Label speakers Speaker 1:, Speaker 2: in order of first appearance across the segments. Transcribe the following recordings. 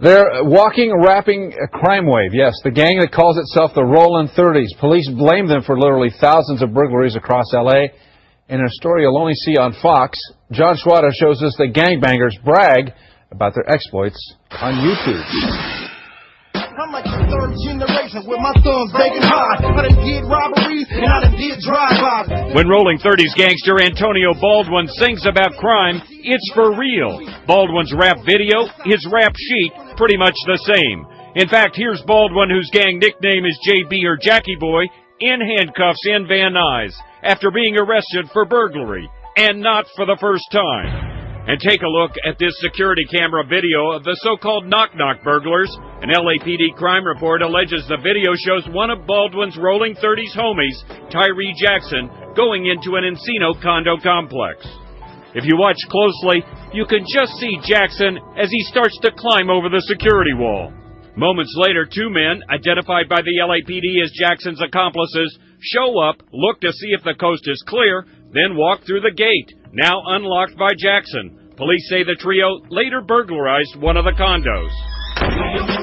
Speaker 1: They're walking, rapping a crime wave. Yes, the gang that calls itself the Rollin 30s. Police blame them for literally thousands of burglaries across L.A. In a story you'll only see on Fox, John Schwada shows us that gangbangers brag about their exploits on YouTube.
Speaker 2: I'm like the third generation with my thumbs banging high. I done did robberies and I done did drive-bys.
Speaker 3: When Rolling 30s gangster Antonio Baldwin sings about crime, it's for real. Baldwin's rap video, his rap sheet, pretty much the same. In fact, here's Baldwin, whose gang nickname is JB or Jackie Boy, in handcuffs in Van Nuys after being arrested for burglary, and not for the first time. And take a look at this security camera video of the so-called knock-knock burglars. An LAPD crime report alleges the video shows one of Baldwin's Rolling 30s homies, Tyree Jackson, going into an Encino condo complex. If you watch closely, you can just see Jackson as he starts to climb over the security wall. Moments later, two men, identified by the LAPD as Jackson's accomplices, show up, look to see if the coast is clear, then walk through the gate, now unlocked by Jackson. Police say the trio later burglarized one of the condos.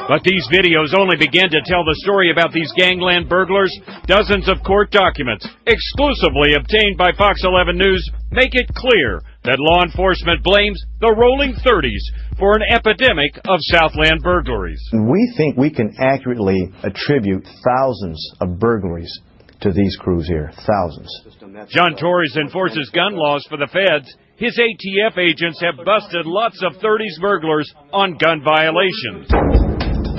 Speaker 3: But these videos only begin to tell the story about these gangland burglars. Dozens of court documents, exclusively obtained by Fox 11 News, make it clear that law enforcement blames the Rolling 30s for an epidemic of Southland burglaries.
Speaker 4: We think we can accurately attribute thousands of burglaries to these crews here. Thousands.
Speaker 3: John Torres enforces gun laws for the feds. His ATF agents have busted lots of 30s burglars on gun violations.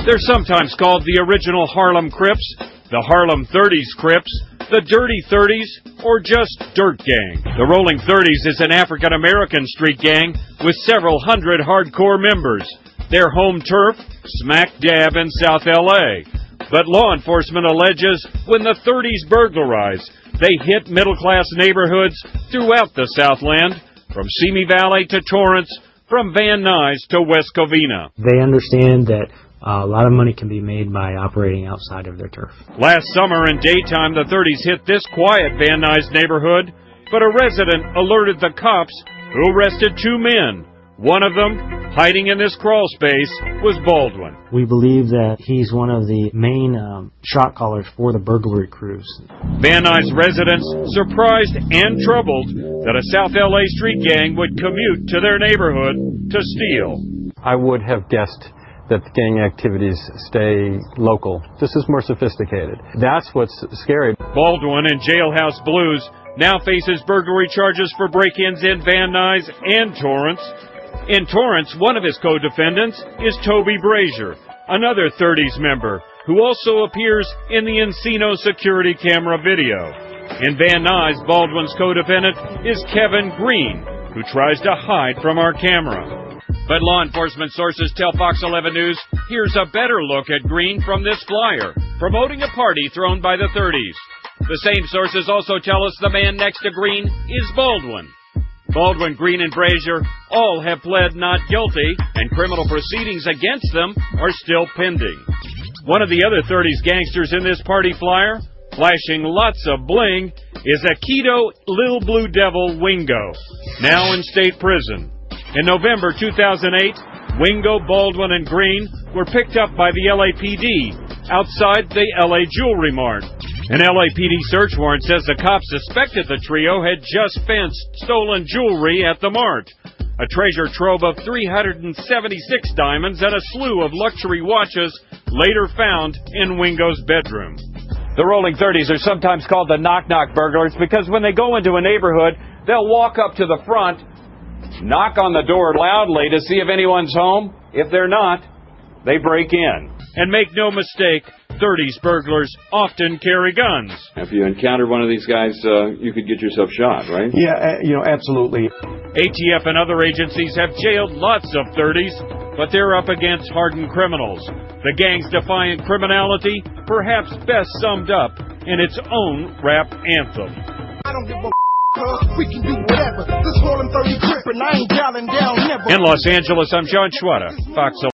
Speaker 3: They're sometimes called the original Harlem Crips, the Harlem 30s Crips, the Dirty 30s, or just Dirt Gang. The Rolling 30s is an African-American street gang with several hundred hardcore members. Their home turf, smack dab in South L.A. But law enforcement alleges when the 30s burglarize, they hit middle-class neighborhoods throughout the Southland, from Simi Valley to Torrance, from Van Nuys to West Covina.
Speaker 5: They understand that a lot of money can be made by operating outside of their turf.
Speaker 3: Last summer in daytime, the 30s hit this quiet Van Nuys neighborhood, but a resident alerted the cops, who arrested two men. One of them, hiding in this crawl space, was Baldwin.
Speaker 5: We believe that he's one of the main shot callers for the burglary crews.
Speaker 3: Van Nuys residents surprised and troubled that a South LA street gang would commute to their neighborhood to steal.
Speaker 6: I would have guessed that the gang activities stay local. This is more sophisticated. That's what's scary.
Speaker 3: Baldwin in Jailhouse Blues now faces burglary charges for break-ins in Van Nuys and Torrance. In Torrance, one of his co-defendants is Toby Brazier, another 30s member, who also appears in the Encino security camera video. In Van Nuys, Baldwin's co-defendant is Kevin Green, who tries to hide from our camera. But law enforcement sources tell Fox 11 News, here's a better look at Green from this flyer, promoting a party thrown by the 30s. The same sources also tell us the man next to Green is Baldwin. Baldwin, Green, and Brazier all have pled not guilty, and criminal proceedings against them are still pending. One of the other 30s gangsters in this party flyer, flashing lots of bling, is Aikido Little Blue Devil Wingo, now in state prison. In November 2008, Wingo, Baldwin, and Green were picked up by the LAPD outside the LA Jewelry Mart. An LAPD search warrant says the cops suspected the trio had just fenced stolen jewelry at the mart. A treasure trove of 376 diamonds and a slew of luxury watches later found in Wingo's bedroom.
Speaker 1: The Rolling 30s are sometimes called the knock-knock burglars because when they go into a neighborhood, they'll walk up to the front, knock on the door loudly to see if anyone's home. If they're not, they break in.
Speaker 3: And make no mistake, 30s burglars often carry guns.
Speaker 7: If you encounter one of these guys, you could get yourself shot, right?
Speaker 4: Yeah, absolutely.
Speaker 3: ATF and other agencies have jailed lots of 30s, but they're up against hardened criminals. The gang's defiant criminality, perhaps best summed up in its own rap anthem.
Speaker 2: I don't give a we can do whatever. This Rollin 30 crip and I ain't dialing down never.
Speaker 3: In Los Angeles, I'm John Schwada, Fox 11.